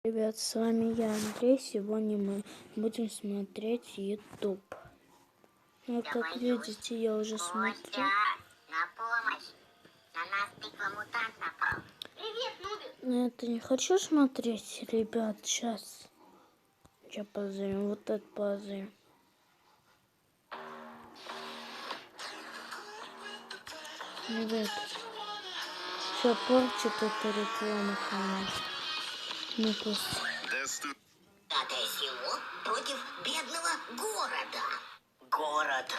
Привет, с вами я, Андрей. Сегодня мы будем смотреть YouTube. Ну, как видите, я уже смотрю. На помощь! На нас тыква-мутант напал. Привет, Нубик! Но это не хочу смотреть, ребят, сейчас. Сейчас позовем, вот это позовем. Ребят, все портит эта реклама, конечно. Ну пусть. Пятое село против бедного города. Город.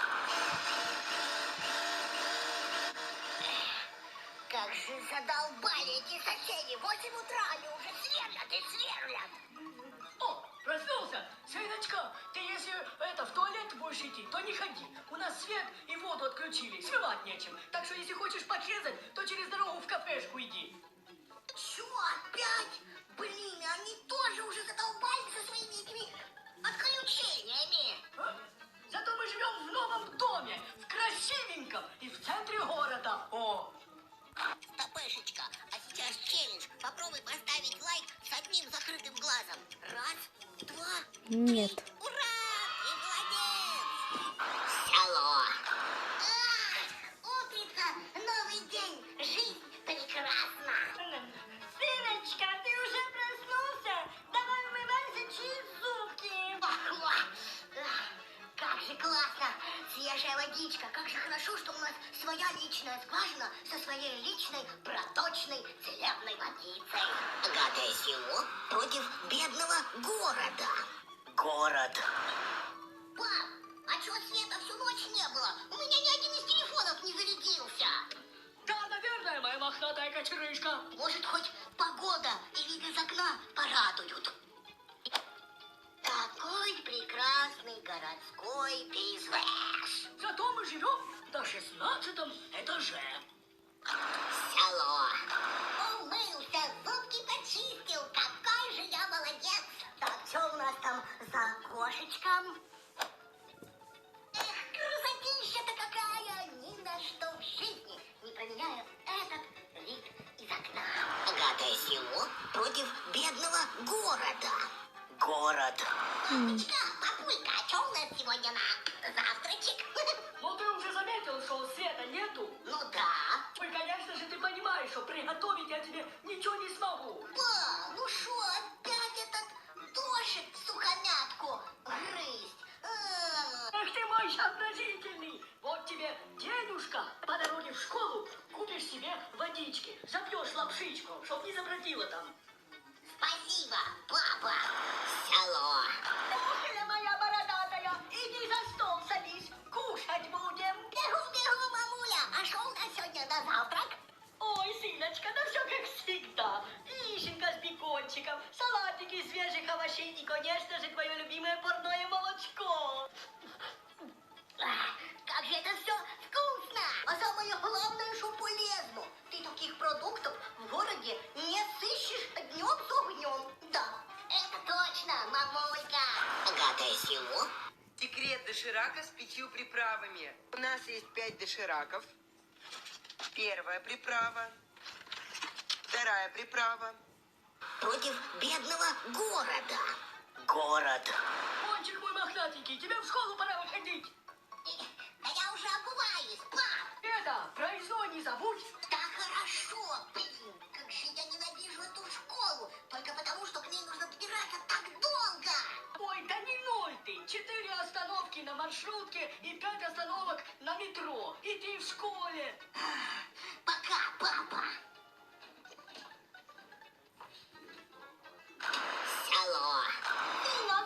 Как же задолбали эти соседи! 8 утра они уже сверлят и сверлят! О, проснулся! Светочка, ты если в туалет будешь идти, то не ходи. У нас свет и воду отключили, смывать нечем. Так что если хочешь подрезать, то через дорогу в кафешку иди. Чё, опять? Блин, они тоже уже задолбали со своими этими отключениями. А? Зато мы живем в новом доме, в красивеньком и в центре города. О! Стопешечка, а сейчас челлендж. Попробуй поставить лайк с одним закрытым глазом. Раз, два, Нет. три. Ура! Ты молодец! Село. Утрица, новый день, жизнь прекрасна. Сыночка, ты уже проснулся? Давай умывайся, чисть зубки. Как же классно! Свежая водичка. Как же хорошо, что у нас своя личная скважина со своей личной проточной целебной водицей. Богатое село против бедного города. Город. Пап, а чего света всю ночь не было? У меня ни один из телефонов не зарядился. Да, наверное, моя мохнатая кочерышка. Может, хоть погода и вид из окна порадуют. Какой прекрасный городской пейзаж. Зато мы живем на 16-м этаже. Село. Умылся, зубки почистил. Какой же я молодец. Так, что у нас там за окошечком? Эх, красотища-то какая. Ни на что в жизни не променяю этот вид из окна. Богатое село против бедного города. Город. Мамочка, папулька, а что у нас сегодня на завтрачек? Но ты уже заметил, что света нету? Ну да. Ой, конечно же, ты понимаешь, что приготовить я тебе ничего не смогу. Па, ну шо, опять этот дождь в сухомятку грызть? Эх ты мой сообразительный! Вот тебе денежка, по дороге в школу купишь себе водички, запьешь лапшичку, чтоб не забродило там. Спасибо, папа. Село. Охля моя бородатая, иди за стол садись, кушать будем. Бегу, мамуля. А что у нас сегодня на завтрак? Ой, сыночка, да все как всегда. Яиченька с бекончиком, салатик из свежих овощей и, конечно же, твое любимое парное молочко. Как же это все вкусно. А самое главное, что полезно. Ты таких продуктов в городе не сыщешь днем с огнем. Да, это точно, мамулька. Богатое село. Секрет доширака с 5 приправами. У нас есть 5 дошираков. Первая приправа. Вторая приправа. Против бедного города. Город. Пончик мой мохнатенький, тебе в школу пора выходить. Да я уже обуваюсь, пап. Это, проездной не забудь. Да хорошо, блин, как же я ненавижу эту школу. Только потому, что к ней нужно добираться так долго. Ой, да не ной ты. 4 остановки на маршрутке и 5 остановок на метро. И ты в школе. Пока, папа. Село.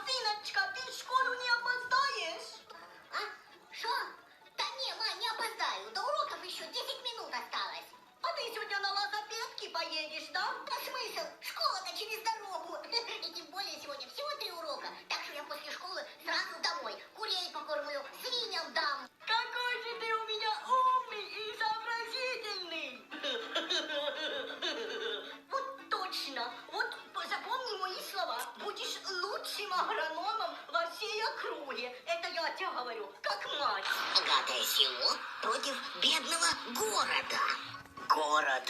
Сыночка, ты в школу не опоздаешь? А? Что? Да не, ма, не опоздаю. До уроков еще 10 минут осталось. А ты сегодня на лазопедке поедешь, да? Да смысл? Школа-то через дорогу. И тем более сегодня всего 3 урока. Так что я после школы сразу домой. Курей покормлю, свиньям дам. Какой же ты у меня умный и сообразительный! Вот точно! Вот запомни мои слова. Будешь лучшим агрономом во всей округе. Это я тебе говорю, как мать. Богатое село против бедного города. Город.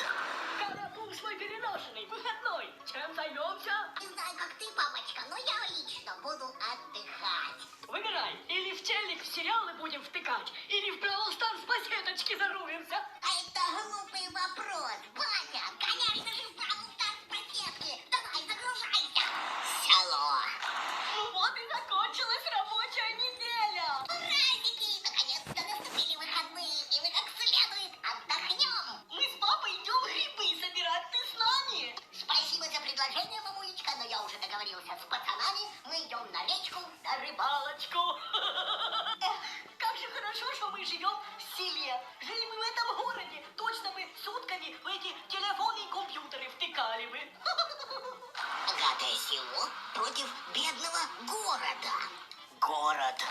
Карапуз свой переношенный, выходной. Чем займемся? Не знаю, как ты, папочка, но я лично буду отдыхать. Выбирай, или в телек в сериалы будем втыкать, или в Бравл Старс по сеточке зарубимся. А это глупый вопрос, батя. Конечно же, в Бравл Старс просетки. Давай, загружайся. Село. Ну вот и закончилась рабочая неделя. Уразики! Наконец-то наступили выходные, и мы как следует отдохнем. Мы с папой идем грибы собирать, ты с нами? Спасибо за предложение, мамулечка, но я уже договорился с пацанами. Мы идем на речку. На рыбалочку. Эх, как же хорошо, что мы живем в селе. Жили бы в этом городе, точно бы сутками в эти телефоны и компьютеры втыкали бы. Богатое село против бедного города. Город.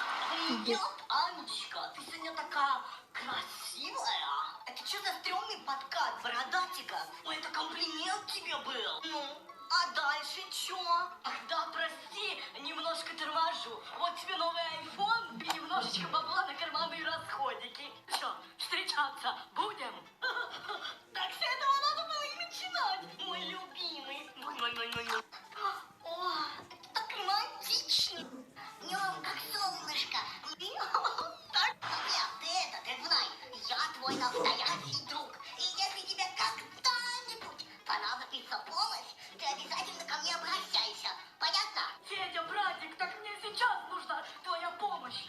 Привет, Анечка, ты сегодня такая красивая. Это что за стрёмный подкат, бородатика? Ой, это комплимент тебе был. Ну, а дальше чё? Ах да, прости, немножко торможу. Вот тебе новый айфон и немножечко бабла на карманные расходики. Что, встречаться будем? Так с этого надо было и начинать, мой любимый. Ой. О, это так романтично. Днем как солнышко. Так, Нет, ты знай, я твой настоящий друг. И если тебе когда-нибудь понадобится помощь, ты обязательно ко мне обращайся. Понятно? Федя, братик, так мне сейчас нужна твоя помощь.